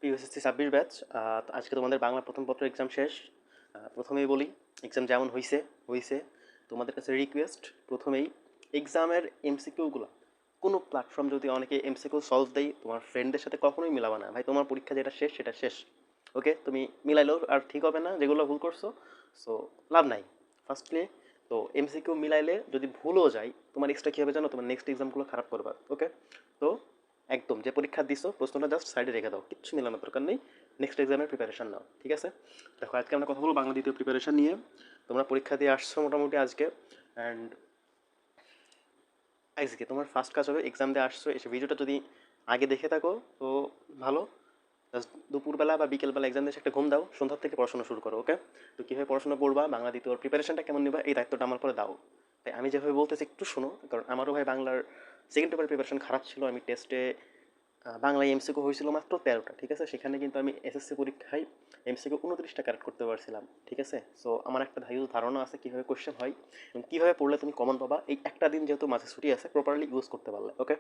ইউএসএসসি 26 batch. আজকে তোমাদের বাংলা প্রথম পত্র এক্সাম শেষ। প্রথমেই বলি, এক্সাম যেমন হইছে হইছে। তোমাদের কাছে রিকোয়েস্ট, প্রথমেই এক্সামের এমসিকিউগুলো কোনো প্ল্যাটফর্ম যদি অনেকে এমসিকিউ সলভ দেয়, তোমার ফ্রেন্ডদের সাথে কখনোই মিলাবা না ভাই। তোমার পরীক্ষা যেটা শেষ সেটা শেষ। ওকে, তুমি মিলাইলেও আর ঠিক হবে না যেগুলো ভুল করছো। সো লাভ নাই। ফার্স্টলি তো এমসিকিউ মিলাইলে যদি ভুলও যায়, তোমার এক্সট্রা কী হবে জানো, তোমার নেক্সট এক্সামগুলো খারাপ করবা। ওকে, তো একদম যে পরীক্ষা দিছো প্রশ্নটা জাস্ট সাইডে রেখে দাও, কিচ্ছু মিলানোর দরকার নেই। নেক্সট এক্সামের প্রিপারেশন নাও, ঠিক আছে? দেখো, আজকে আমরা কথা বলবো বাংলা দ্বিতীয় প্রিপারেশন নিয়ে। তোমরা পরীক্ষা দিয়ে আসছো মোটামুটি আজকে, অ্যান্ড আজকে তোমার ফার্স্ট কাজ হবে এক্সাম দিয়ে আসছো, এসে ভিডিওটা যদি আগে দেখে থাকো তো ভালো। জাস্ট দুপুরবেলা বা বিকেলবেলা এক্সাম দিয়ে একটা ঘুম দাও, সন্ধ্যার থেকে পড়াশোনা শুরু করো। ওকে, তো কীভাবে পড়াশোনা করবা, বাংলা দ্বিতীয় প্রিপারেশনটা কেমন নিবা, এই দায়িত্বটা আমার পরে দাও। তাই আমি যেভাবে বলতেছি একটু শোনো, কারণ আমারও ভাই বাংলার সেকেন্ড পেপার প্রিপারেশন খারাপ ছিল। আমি টেস্টে বাংলায় এমসিকিউ হয়েছিল মাত্র 13টা, ঠিক আছে? সেখানে কিন্তু আমি এসএসসি পরীক্ষায় এমসিকিউ 29টা কারেক্ট করতে পারছিলাম, ঠিক আছে? সো আমার একটা ধারণা আছে কীভাবে কোয়েশ্চেন হয় এবং কীভাবে পড়লে তুমি কমন পাবা। এই একটা দিন যেহেতু মাঝে ছুটি আছে, প্রপারলি ইউজ করতে পারলে। ওকে,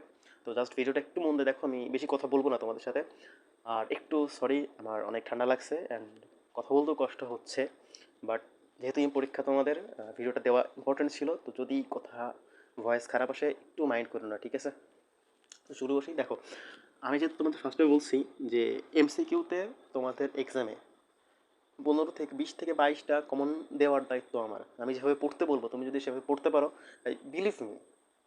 তো জাস্ট ভিডিওটা একটু মন দিয়ে দেখো, আমি বেশি কথা বলবো না তোমাদের সাথে। আর একটু সরি, আমার অনেক ঠান্ডা লাগছে অ্যান্ড কথা বলতেও কষ্ট হচ্ছে। বাট যেহেতু এই পরীক্ষা তোমাদের, ভিডিওটা দেওয়া ইম্পর্টেন্ট ছিল। তো যদি কথা ভয়েস খারাপ আসে একটু মাইন্ড করো না, ঠিক আছে? তো শুরু বসি। দেখো, আমি যেহেতু তোমাদের ফার্স্টে বলছি যে এমসিকিউতে তোমাদের এক্সামে 20 থেকে 22টা কমন দেওয়ার দায়িত্ব আমার। আমি যেভাবে পড়তে বলবো তুমি যদি সেভাবে পড়তে পারো, believe me,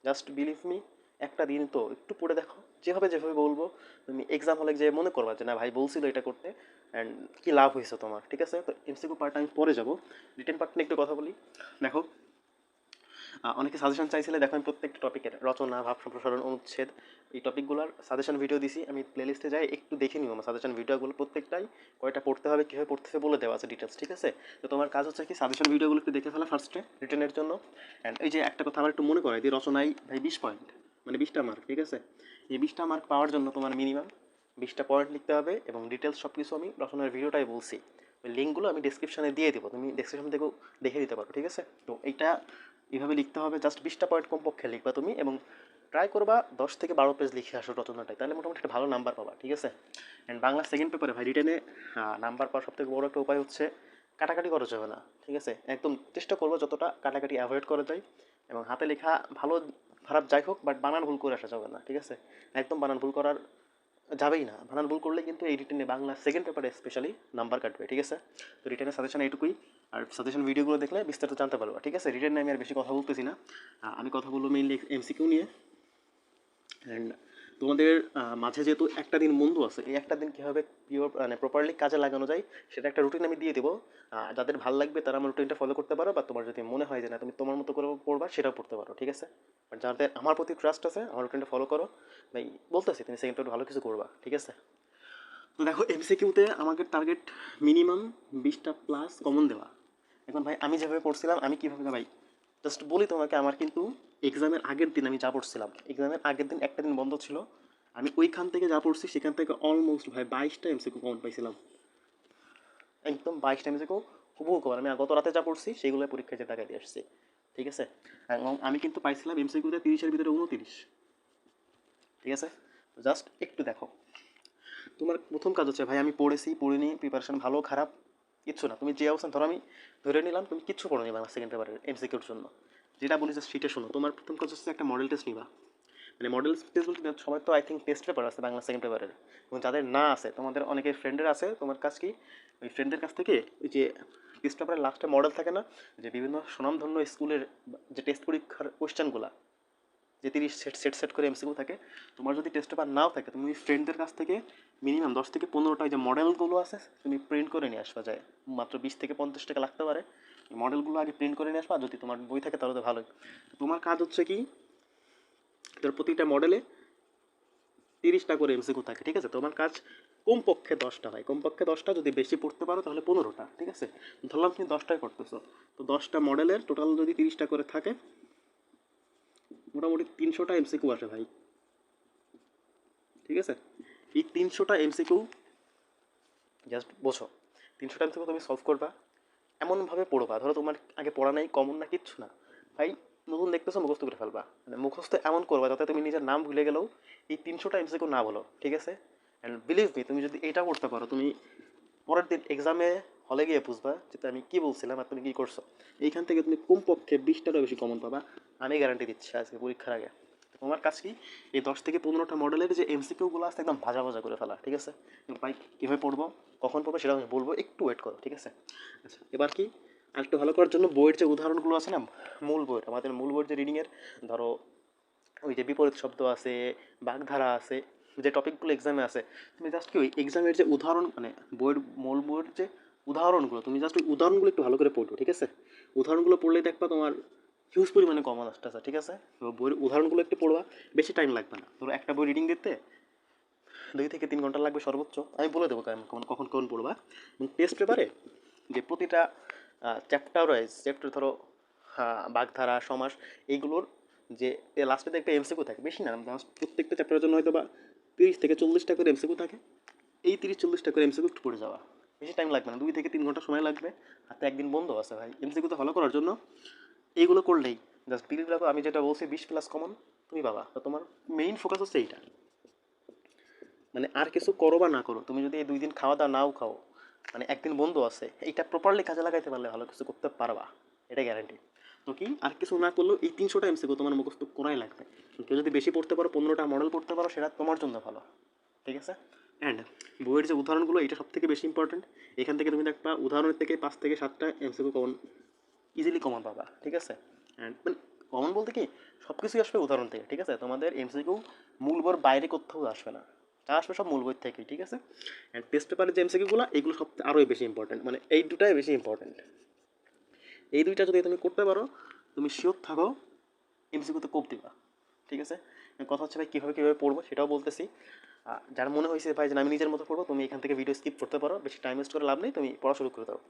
just believe me, একটা দিন তো একটু পড়ে দেখো। যেভাবে যেভাবে বলবো তুমি এক্সাম হলে যে মনে করবা যে না ভাই বলছিল এটা করতে, অ্যান্ড কী লাভ হয়েছে তোমার, ঠিক আছে? তো এমসিকিউ পার্ট আমি পরে যাবো, রিটেন পার্ট নিয়ে একটু কথা বলি। দেখো, অনেকে সাজেশন চাইছিলে। দেখো, আমি প্রত্যেকটা টপিকের রচনা, ভাব সম্প্রসারণ, অনুচ্ছেদ, এই টপিকগুলোর সাজেশন ভিডিও দিছি। আমি প্লেলিস্টে যাই, একটু দেখে নিও আমার সাজেশন ভিডিওগুলো প্রত্যেকটাই, কয়টা পড়তে হবে, কীভাবে পড়তে হবে বলে দেওয়া আছে ডিটেলস, ঠিক আছে? তো তোমার কাজ হচ্ছে কি সাজেশন ভিডিওগুলো একটু দেখে ফেলা ফার্স্টে রিটেনের জন্য। অ্যান্ড এই যে একটা কথা আমার একটু মনে করাই দিই, রচনায় ভাই 20 পয়েন্ট, মানে 20টা মার্ক, ঠিক আছে? এই 20টা মার্ক পাওয়ার জন্য তোমার মিনিমাম 20টা পয়েন্ট লিখতে হবে এবং ডিটেলস সব কিছু আমি রচনার ভিডিওটাই বলছি। ওই লিঙ্কগুলো আমি ডিসক্রিপশানে দিয়ে দেবো, তুমি ডিসক্রিপশন থেকেও দেখে দিতে পারো, ঠিক আছে? তো এইটা এইভাবে লিখতে হবে। জাস্ট 20টা পয়েন্ট কমপক্ষে লিখবা তুমি, এবং ট্রাই করবা 10 থেকে 12 পেজ লিখে আসো রচনাটাই, তাহলে মোটামুটি একটা ভালো নাম্বার পাবা, ঠিক আছে? অ্যান্ড বাংলা সেকেন্ড পেপারে ভাই রিটেনে নাম্বার পাওয়ার সবথেকে বড় একটা উপায় হচ্ছে কাটাকাটি করা যাবে না, ঠিক আছে? একদম চেষ্টা করবো যতটা কাটাকাটি অ্যাভয়েড করা যায়। এবং হাতে লেখা ভালো খারাপ যাই হোক, বাট বানান ভুল করে আসা যাবে না, ঠিক আছে? একদম বানান ভুল করার যাবেই না। বানান ভুল করলে কিন্তু এই রিটেনে বাংলা সেকেন্ড পেপারে স্পেশালি নাম্বার কাটবে, ঠিক আছে? তো রিটেনের সাজেশন এইটুকুই। আর সাজেশন ভিডিওগুলো দেখলে বিস্তারিত জানতে পারবো, ঠিক আছে? রিটেন নিয়ে আমি আর বেশি কথা বলতেছি না। আমি কথা বলবো মেইনলি এমসিকিউ নিয়ে। অ্যান্ড তোমাদের মাঝে যেহেতু একটা দিন বন্ধু আছে, এই একটা দিন কীভাবে পিওর মানে প্রপারলি কাজে লাগানো যায় সেটা একটা রুটিন আমি দিয়ে দেবো। যাদের ভালো লাগবে তারা আমার রুটিনটা ফলো করতে পারো, বা তোমার যদি মনে হয় যে না তুমি তোমার মতো করে পড়বা, সেটাও পড়তে পারো, ঠিক আছে? বাট যাদের আমার প্রতি ট্রাস্ট আছে, আমার রুটিনটা ফলো করো ভাই, বলতেছি তুমি সেকেন্ড পেপারে ভালো কিছু করবা, ঠিক আছে? তো দেখো, এমসিকিউতে আমাকে টার্গেট মিনিমাম 20টা প্লাস কমন দেওয়া। এখন ভাই আমি যেভাবে পড়ছিলাম, আমি কীভাবে ভাই জাস্ট বলি তোমাকে। আমার কিন্তু এক্সামের আগের দিন আমি যা পড়ছিলাম, এক্সামের আগের দিন একটা দিন বন্ধ ছিল, আমি ওইখান থেকে যা পড়ছি সেখান থেকে অলমোস্ট ভাই 22টা এমসিকিউ কমন পাইছিলাম। একদম 22টা এমসিকিউ হুবহু কমন। আমি গত রাতে যা পড়ছি সেগুলো পরীক্ষায় যে টাকা দিয়ে আসছি, ঠিক আছে? এবং আমি কিন্তু পাইছিলাম এমসিকিউতে 30-এর ভিতরে 29, ঠিক আছে? তো জাস্ট একটু দেখো। তোমার প্রথম কাজ হচ্ছে ভাই, আমি পড়েছি পড়িনি, প্রিপারেশন ভালো খারাপ কিচ্ছু না। তুমি যে অবস্থান, ধরো আমি ধরে নিলাম তুমি কিচ্ছু পড়ো নি বাংলা সেকেন্ড পেপারের এমসিকিউর জন্য, যেটা বলি জাস্ট সেটা শোনো। তোমার প্রথম কাজ হচ্ছে একটা মডেল টেস্ট নিবা। মানে মডেল টেস্ট বলতে সবাই তো আই থিঙ্ক টেস্ট পেপার আছে বাংলা সেকেন্ড পেপারের, এবং যাদের না আছে, তোমাদের অনেকের ফ্রেন্ডের আছে, তোমার কাজ কি ওই ফ্রেন্ডের কাছ থেকে ওই যে টেস্ট পেপারের লাস্টে মডেল থাকে না, যে বিভিন্ন সুনামধন্য স্কুলের যে টেস্ট পরীক্ষার কোয়েশ্চেনগুলো, যে 30 সেট সেট সেট করে এমসিকিউ থাকে, তোমার যদি টেস্ট পেপার নাও থাকে, তুমি ফ্রেন্ডদের কাছ থেকে মিনিমাম 10 থেকে 15টা যে মডেলগুলো আছে তুমি প্রিন্ট করে নিয়ে আসবা যায়। মাত্র 20 থেকে 50 টাকা লাগতে পারে। এই মডেলগুলো আগে প্রিন্ট করে নিয়ে আসবা, যদি তোমার বই থাকে তাহলে তো ভালোই। তোমার কাজ হচ্ছে কি, তোর প্রতিটা মডেলে 30টা করে এমসিকিউ থাকে, ঠিক আছে? তোমার কাজ কমপক্ষে 10টা হয়, কমপক্ষে 10টা, যদি বেশি পড়তে পারো তাহলে 15টা, ঠিক আছে? ধরলাম তুমি 10টাই পড়তেছো, তো 10টা মডেলের টোটাল যদি 30টা করে থাকে, মোটামুটি 300টা এমসিকিউ আসে ভাই, ঠিক আছে? এই 300টা এমসিকিউ জাস্ট বোঝো, 300টা এমসিকিউ তুমি সলভ করবা, এমনভাবে পড়বা ধরো তোমার আগে পড়া নাই, কমন না, কিচ্ছু না ভাই, নতুন দেখতেছো মুখস্থ করে ফেলবা। মানে মুখস্থ এমন করবা যাতে তুমি নিজের নাম ভুলে গেলেও এই 300টা এমসিকিউ না বলো, ঠিক আছে? অ্যান্ড বিলিভ মি, তুমি যদি এটা করতে পারো, তুমি পরের দিন এক্সামে হলে গিয়ে বুঝবা যে আমি কী বলছিলাম আর তুমি কী করছো। এইখান থেকে তুমি কমপক্ষে 20টারও বেশি কমন পাবা, আমি গ্যারান্টি দিচ্ছি আজকে পরীক্ষার আগে। তোমার কাজ কি, এই 10 থেকে 15টা মডেলের যে এমসিকিউগুলো আছে একদম ভাজা ভাজা করে ফেলা, ঠিক আছে? ভাই কীভাবে পড়বো, কখন পড়বো সেটা আমি বলবো, একটু ওয়েট করো, ঠিক আছে? আচ্ছা, এবার কি আর একটু ভালো করার জন্য বইয়ের যে উদাহরণগুলো আছে না, মূল বইয়ের, আমাদের মূল বইয়ের যে রিডিংয়ের, ধরো ওই যে বিপরীত শব্দ আছে, বাগধারা আছে, যে টপিকগুলো এক্সামে আছে, তুমি জাস্ট কি ওই এক্সামের যে উদাহরণ, মানে বইয়ের মূল বইয়ের যে উদাহরণগুলো, তুমি জাস্ট ওই উদাহরণগুলো একটু ভালো করে পড়ো, ঠিক আছে? উদাহরণগুলো পড়লেই দেখবা তোমার হিউজ পরিমাণে কমন আসতেছে, ঠিক আছে? তো বইয়ের উদাহরণগুলো একটু পড়বা, বেশি টাইম লাগবে না। ধরো একটা বই রিডিং দিতে 2 থেকে 3 ঘন্টা লাগবে সর্বোচ্চ, আমি বলে দেবো কখন কখন কখন পড়বা। এবং টেস্ট পেপারে যে প্রতিটা চ্যাপ্টার ওয়াইজ, চ্যাপ্টার ধরো বাগধারা, সমাস, এইগুলোর যে লাস্টে একটা এমসিকিউ থাকে, বেশি না, লাস্ট প্রত্যেকটা চ্যাপ্টারের জন্য হয়তো বা 30 থেকে 40টা করে এমসিকিউ থাকে, এই 30-40টা করে এমসিকিউ একটু পড়ে যাওয়া, বেশি টাইম লাগবে না, 2 থেকে 3 ঘন্টা সময় লাগবে। হাতে একদিন বন্ধ আছে ভাই, এমসিকিউতে ভালো করার জন্য এইগুলো করলেই জাস্ট বিলিভ রাখো, আমি যেটা বলছি 20+ কমন তুমি পাবা। তো তোমার মেইন ফোকাস হচ্ছে এইটা, মানে আর কিছু করো বা না করো, তুমি যদি এই 2 দিন খাওয়া দাওয়া নাও খাও, মানে একদিন বন্ধু আছে, এইটা প্রপারলি কাজে লাগাইতে পারলে ভালো কিছু করতে পারবা, এটা গ্যারান্টি। তো কি আর কিছু না করলেও এই 300টা এমসিকিউ তোমার মুখস্থ করাই লাগবে। কেউ যদি বেশি পড়তে পারো, 15টা মডেল পড়তে পারো, সেটা তোমার জন্য ভালো, ঠিক আছে? অ্যান্ড বইয়ের যে উদাহরণগুলো, এটা সব থেকে বেশি ইম্পর্টেন্ট। এখান থেকে তুমি দেখবা উদাহরণের থেকে 5 থেকে 7টা এমসিকিউ কমন, ইজিলি কমন পাবা, ঠিক আছে? অ্যান্ড মানে কমন বলতে কি, সব কিছুই আসবে উদাহরণ থেকে, ঠিক আছে? তোমাদের এমসিকিউ মূল বইয়ের বাইরে কোথাও আসবে না, তা আসবে সব মূল বই থেকেই, ঠিক আছে? অ্যান্ড টেস্ট পেপারের যে এমসিকিউগুলো, এগুলো সব আরোই বেশি ইম্পর্টেন্ট, মানে এই দুটাই বেশি ইম্পর্টেন্ট। এই দুইটা যদি তুমি করতে পারো, তুমি শিওর থাকো এমসিকিউতে কোপ দিবা, ঠিক আছে? কথা হচ্ছে ভাই কীভাবে কীভাবে পড়বো সেটাও বলতেছি। যার মনে হয়েছে ভাই যে আমি নিজের মতো পড়বো, তুমি এখান থেকে ভিডিও স্কিপ করতে পারো, বেশি টাইম ওয়েস্ট করে লাভ নেই, তুমি পড়া শুরু করে দাও।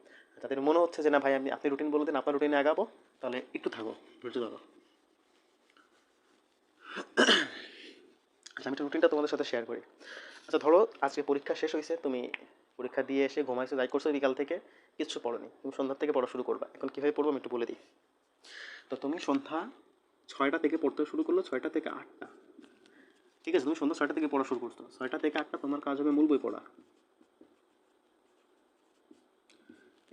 যাদের মনে হচ্ছে যে না ভাই আপনি রুটিন বলে দিন, আপনার রুটিনে আগাবো, তাহলে একটু থাকো, ধৈর্য ধরো। আচ্ছা, আমি রুটিনটা তোমাদের সাথে শেয়ার করি। আচ্ছা ধরো আজকে পরীক্ষা শেষ হয়েছে, তুমি পরীক্ষা দিয়ে এসে ঘুমাইছো, যাই করছো, বিকাল থেকে কিচ্ছু পড়োনি, তুমি সন্ধ্যার থেকে পড়া শুরু করবা। এখন কীভাবে পড়বো আমি একটু বলে দিই। তো তুমি সন্ধ্যা 6টা থেকে পড়তে শুরু করলো, 6টা থেকে 8টা, ঠিক আছে? তুমি সন্ধ্যা 6টা থেকে পড়া শুরু করছো, 6টা থেকে 8টা তোমার কাজ হবে মূল বই পড়া।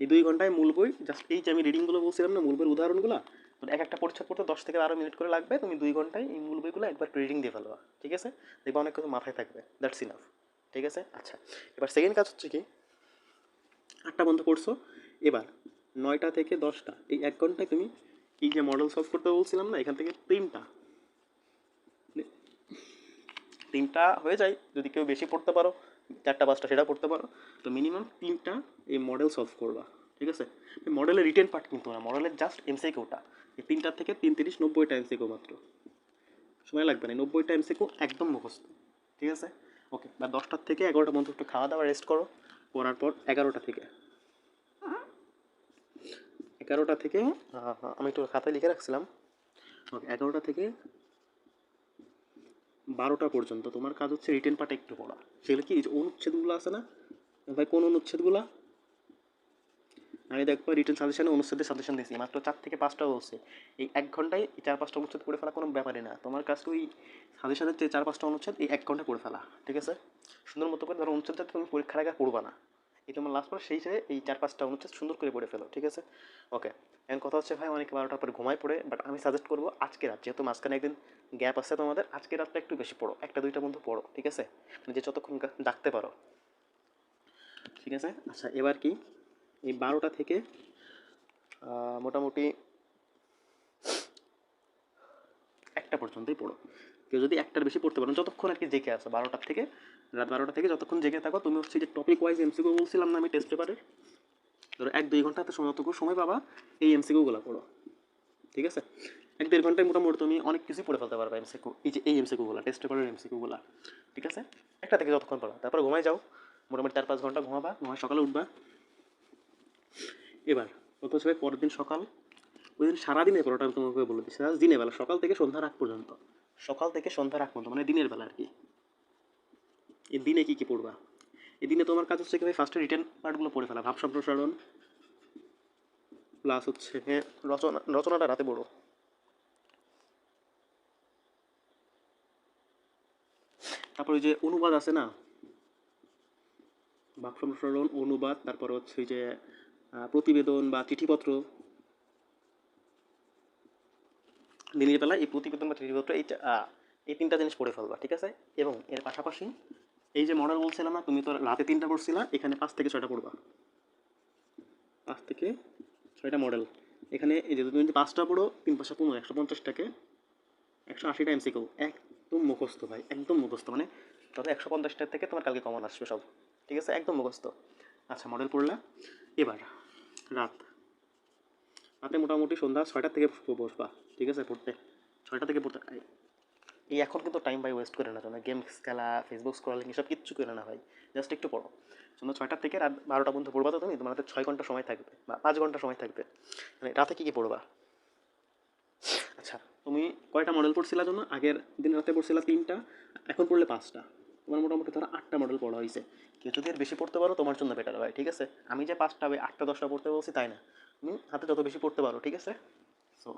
এই 2 ঘন্টায় মূল বই, জাস্ট এই যে আমি রিডিংগুলো বলছিলাম না, মূল বইয়ের উদাহরণগুলো, তো এক একটা পরিচ্ছদ পড়তে 10 থেকে 12 মিনিট করে লাগবে, তুমি 2 ঘন্টায় এই মূল বইগুলো একবার রিডিং দিয়ে ফেলবা, ঠিক আছে? দেখবা অনেক কিছু মাথায় থাকবে, দ্যাটস ইনাফ, ঠিক আছে? আচ্ছা, এবার সেকেন্ড কাজ হচ্ছে কি, 8টা বন্ধ করছো, এবার 9টা থেকে 10টা, এই 1 ঘন্টায় তুমি এই যে মডেল সলভ করতে বলছিলাম না, এখান থেকে তিনটা হয়ে যায়, যদি কেউ বেশি পড়তে পারো 4টা 5টা সেটা পড়তে পারো, তো মিনিমাম 3টা এই মডেল সলভ করবা, ঠিক আছে? মডেলের রিটেন পার্ট কিন্তু না, মডেলের জাস্ট এমসিকিউটা, এই 3টার থেকে 3 30 90টা এমসিকিউ মাত্র, সময় লাগবে না, 90টা এমসিকিউ একদম মুখস্থ, ঠিক আছে? ওকে, বা 10টার থেকে 11টা পর্যন্ত একটু খাওয়া দাওয়া রেস্ট করো, করার পর 11টা থেকে আমি একটু খাতায় লিখে রাখছিলাম, ওকে, 11টা থেকে 12টা পর্যন্ত তোমার কাজ হচ্ছে রিটেন পার্ট একটু পড়া। সেগুলো কি, অনুচ্ছেদগুলো আছে না ভাই, কোন অনুচ্ছেদগুলো? আমি দেখবো রিটেন সাজেশনে অনুচ্ছেদের সাজেশন দিয়েছি, মাত্র 4 থেকে 5টা বলছে। এই 1 ঘন্টায় এই 4-5টা অনুচ্ছেদ পড়ে ফেলা কোনো ব্যাপারই না, তোমার কাছে ওই সাজেশনের যে 4-5টা অনুচ্ছেদ এই 1 ঘন্টা পড়ে ফেলা, ঠিক আছে? সুন্দর মতো করে ধরো অনুচ্ছেদটা তুমি পরীক্ষার আগে পড়বা না, এই তোমার লাস্ট পর সেই হিসেবে এই 4-5টা অনুচ্ছেদ সুন্দর করে পড়ে ফেলো, ঠিক আছে? ওকে, এখন কথা হচ্ছে ভাই অনেকে 12টার পরে ঘুমায় পড়ে, বাট আমি সাজেস্ট করবো আজকে রাত, যেহেতু মাঝখানে একদিন গ্যাপ আছে তোমাদের, আজকে রাতটা একটু বেশি পড়ো, 1টা 2টা বন্ধু পড়ো, ঠিক আছে? মানে যে যতক্ষণ ডাকতে পারো, ঠিক আছে? আচ্ছা, এবার কি, এই 12টা থেকে মোটামুটি 1টা পর্যন্তই পড়ো। কেউ যদি 1টার বেশি পড়তে পারো, যতক্ষণ আর কি জেগে আসো, 12টার থেকে রাত 12টা থেকে যতক্ষণ জেগে থাকো, তুমি হচ্ছে যে টপিক ওয়াইজ এমসিকিউ বলছিলাম না আমি টেস্ট পেপারের, ধরো 1-2 ঘন্টাতে যতটুকু সময় পাবা এই এমসিকিউগুলো পড়ো, ঠিক আছে? 1-1.5 ঘন্টায় মোটামুটি তুমি অনেক কিছুই পড়ে ফেলতে পারবে এমসিকিউ, এই যে এই এমসিকিউগুলো, টেস্ট পেপারের এমসিকিউগুলো, ঠিক আছে? 1টা থেকে যতক্ষণ পারো, তারপর ঘুমাই যাও, মোটামুটি 4-5 ঘন্টা ঘুমাবা, ঘুমায় সকালে উঠবা। এবার কত হচ্ছে পরের দিন সকাল, ওই দিন সারাদিনের পরোটা আমি তোমাকে বলে দিচ্ছি, দিনের বেলা সকাল থেকে সন্ধ্যার আগ পর্যন্ত, সকাল থেকে সন্ধ্যার আগ পর্যন্ত মানে দিনের বেলা আর কি, এই দিনে কী কী পড়বা? এই দিনে তোমার কাজ হচ্ছে কি ভাই, ফার্স্টে রিটেন পার্টগুলো পড়ে ফেলা, ভাব সম্প্রসারণ, প্লাস হচ্ছে রচনাটা রাতে পড়ো, তারপর ওই যে অনুবাদ আছে না, বাক্য সম্প্রসারণ, অনুবাদ, তারপর হচ্ছে ওই যে প্রতিবেদন বা চিঠিপত্র, দিনের বেলা এই প্রতিবেদন বা চিঠিপত্র এই তিনটা জিনিস পড়ে ফেলবা, ঠিক আছে? এবং এর পাশাপাশি এই যে মডেল বলছিলাম না, তুমি তো রাতে 3টা পড়ছিলা, এখানে 5 থেকে 6টা পড়বা। 5 থেকে 6টা মডেল এখানে। এই যে তুমি যদি 5টা পড়ো, 3×5=15, 150টাকে 180টা এমসিকিউ একদম মুখস্থ ভাই, একদম মুখস্থ। মানে ধরো 150টার থেকে তোমার কালকে কমন আসবে সব, ঠিক আছে? একদম মুখস্থ। আচ্ছা, মডেল পড়লা। এবার রাত রাতে মোটামুটি সন্ধ্যা 6টা থেকে বসবা, ঠিক আছে? পড়তে 6টা থেকে পড়তে। এই এখন কিন্তু টাইম ভাই ওয়েস্ট করে না, তোমরা গেমস খেলা, ফেসবুক স্ক্রলিং এসব কিচ্ছু করে না ভাই, জাস্ট একটু পড়ো। সন্ধ্যা 6টা থেকে রাত 12টা পর্যন্ত পড়বা, তো তুমি তোমার হাতে 6 ঘন্টা সময় থাকবে বা 5 ঘন্টা সময় থাকবে। মানে রাতে কী কী পড়বা? আচ্ছা, তুমি কয়টা মডেল পড়ছিলা জন্য? আগের দিন রাতে পড়ছিলা 3টা, এখন পড়লে 5টা। তোমার মোটামুটি ধরো 8টা মডেল পড়া হয়েছে। কেউ যদি এর বেশি পড়তে পারো তোমার জন্য বেটার ভাই, ঠিক আছে? আমি যে 5টা 8টা 10টা পড়তে বলছি তাই না, তুমি হাতে যত বেশি পড়তে পারো, ঠিক আছে? সো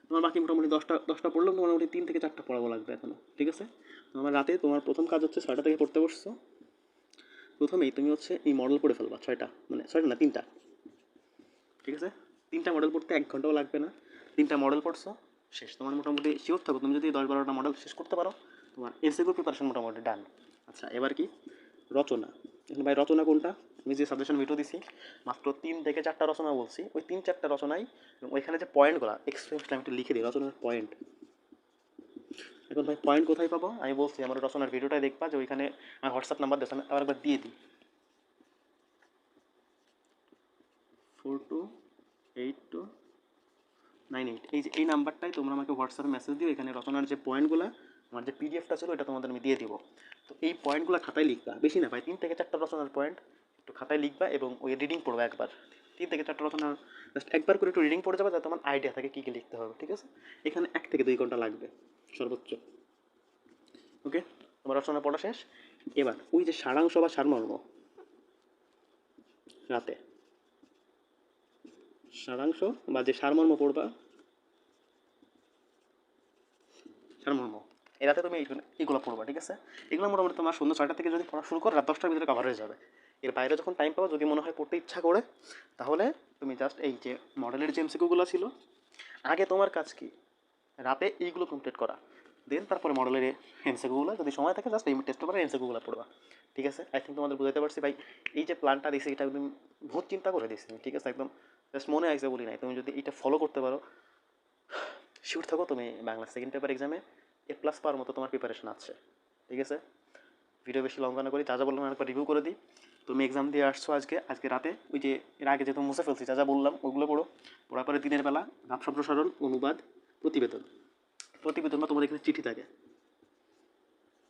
তোমার বাকি মোটামুটি 10টা পড়লেও মোটামুটি 3 থেকে 4টা পড়াবো লাগবে এখনও, ঠিক আছে? তোমার রাতে তোমার প্রথম কাজ হচ্ছে 6টা থেকে পড়তে বসছো। প্রথমেই তুমি হচ্ছে এই মডেল পড়ে ফেলবা 6টা, মানে 6টা না 3টা, ঠিক আছে? 3টা মডেল পড়তে 1 ঘন্টাও লাগবে না। 3টা মডেল পড়ছো, শেষ। তোমার মোটামুটি শিওর থাকো, তুমি যদি 10-12টা মডেল শেষ করতে পারো, তোমার এমসিকিউ প্রিপারেশন মোটামুটি ডান। আচ্ছা, এবার কি রচনা। এখন ভাই রচনা কোনটা? আমি যে সাজেশন ভিডিও দিছি মাত্র 3 থেকে 4টা রচনা বলছি, ওই 3-4টা রচনায় ওইখানে যে পয়েন্টগুলো এক্সপ্লেনেশন আমি একটু লিখে দিই, রচনার পয়েন্ট। এখন ভাই পয়েন্ট কোথায় পাবো? আমি বলছি আমার রচনার ভিডিওটাই দেখবা, যে ওইখানে আমার হোয়াটসঅ্যাপ নাম্বার দিয়েছে, আমি আবার একবার দিয়ে দিই। 428298। এই যে এই নাম্বারটাই তোমরা আমাকে হোয়াটসঅ্যাপে মেসেজ দিও, এখানে রচনার যে পয়েন্টগুলো, আমার যে পিডিএফটা ছিল এটা তোমাদের আমি দিয়ে দিব। তো এই পয়েন্টগুলো খাতায় লিখবা, বেশি না ভাই, 3 থেকে 4টা রচনার পয়েন্ট একটু খাতায় লিখবা, এবং ওই রিডিং পড়বা একবার। 3 থেকে 4টা রচনা জাস্ট একবার করে একটু রিডিং পড়ে যাবে, যাতে তোমার আইডিয়া থাকে কী কী লিখতে হবে, ঠিক আছে? এখানে 1 থেকে 2 ঘন্টা লাগবে সর্বোচ্চ। ওকে, তোমার রচনা পড়া শেষ। এবার ওই যে সারাংশ বা সারমর্ম, রাতে সারাংশ বা যে সারমর্ম পড়বা, সারমর্ম এরাতে তুমি এইগুলো পড়বা, ঠিক আছে? এগুলো মোটামুটি তোমার সন্ধ্যা 6টা থেকে যদি পড়া শুরু করো, রাত 10টার ভিতরে কভার হয়ে যাবে। এর বাইরে যখন টাইম পাবো, যদি মনে হয় পড়তে ইচ্ছা করে, তাহলে তুমি জাস্ট এই যে মডেলের যে এমসিকিউগুলো ছিল, আগে তোমার কাজ কি রাতে এইগুলো কমপ্লিট করা, দেন তারপরে মডেলের এমসিকিউগুলো যদি সময় থাকে জাস্ট এই টেস্ট পেপারের এমসিকিউগুলো পড়বা, ঠিক আছে? আই থিঙ্ক তোমাদের বুঝাতে পারছি ভাই। এই যে প্ল্যানটা দিছি এটা একদম বহুত চিন্তা করে দিছি, ঠিক আছে? একদম জাস্ট মনে আইসে বলি নাই। তুমি যদি এটা ফলো করতে পারো, শিওর থাকো তুমি বাংলা সেকেন্ড পেপার এক্সামে A+ পাওয়ার মতো তোমার প্রিপারেশন আছে, ঠিক আছে? ভিডিও বেশি লং না করি, যা যা বললাম একবার রিভিউ করে দিই। তুমি এক্সাম দিয়ে আসছো আজকে রাতে, ওই যে এর আগে যেহেতু মুছে ফেলছি, যা যা বললাম ওগুলো পড়ো। পড়ার পরে দিনের বেলা ভাব সম্প্রসারণ, অনুবাদ, প্রতিবেদন। প্রতিবেদন বা তোমার এখানে চিঠি থাকে,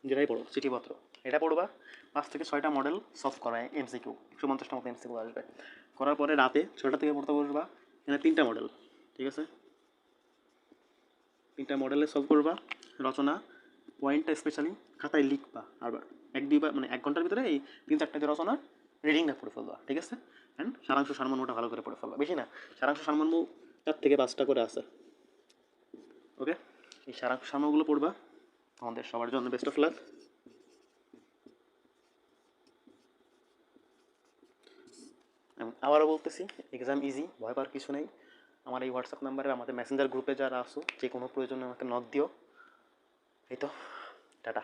যেটাই পড়ো চিঠিপত্র, এটা পড়বা। 5 থেকে 6টা মডেল সলভ করা, এমসিকিউ 150টা মতো এমসিকিউ আসবে। করার পরে রাতে 6টা থেকে পড়তে বসবা, এখানে 3টা মডেল, ঠিক আছে? 3টা মডেলে সলভ করবা। রচনা পয়েন্টটা স্পেশালি খাতায় লিখবা, আর 1-2বার মানে 1 ঘন্টার ভিতরে এই 3-4টা যে রচনা রিডিংটা পড়ে ফেলবা, ঠিক আছে? অ্যান্ড সারাংশ সারমর্মটা ভালো করে পড়ে ফেলবা, বেশি না, সারাংশ সারমর্ম 4 থেকে 5টা করে আছে। ওকে, এই সারাংশ সারমর্মগুলো পড়বা। আমাদের সবার জন্য বেস্ট অফ লাক। আবারও বলতেছি, এক্সাম ইজি, ভয় পাওয়ার কিছু নেই। আমার এই হোয়াটসঅ্যাপ নাম্বারে, আমাদের মেসেঞ্জার গ্রুপে যারা আসো, যে কোনো প্রয়োজনে আমাকে নক দিও। এই তো, টাটা।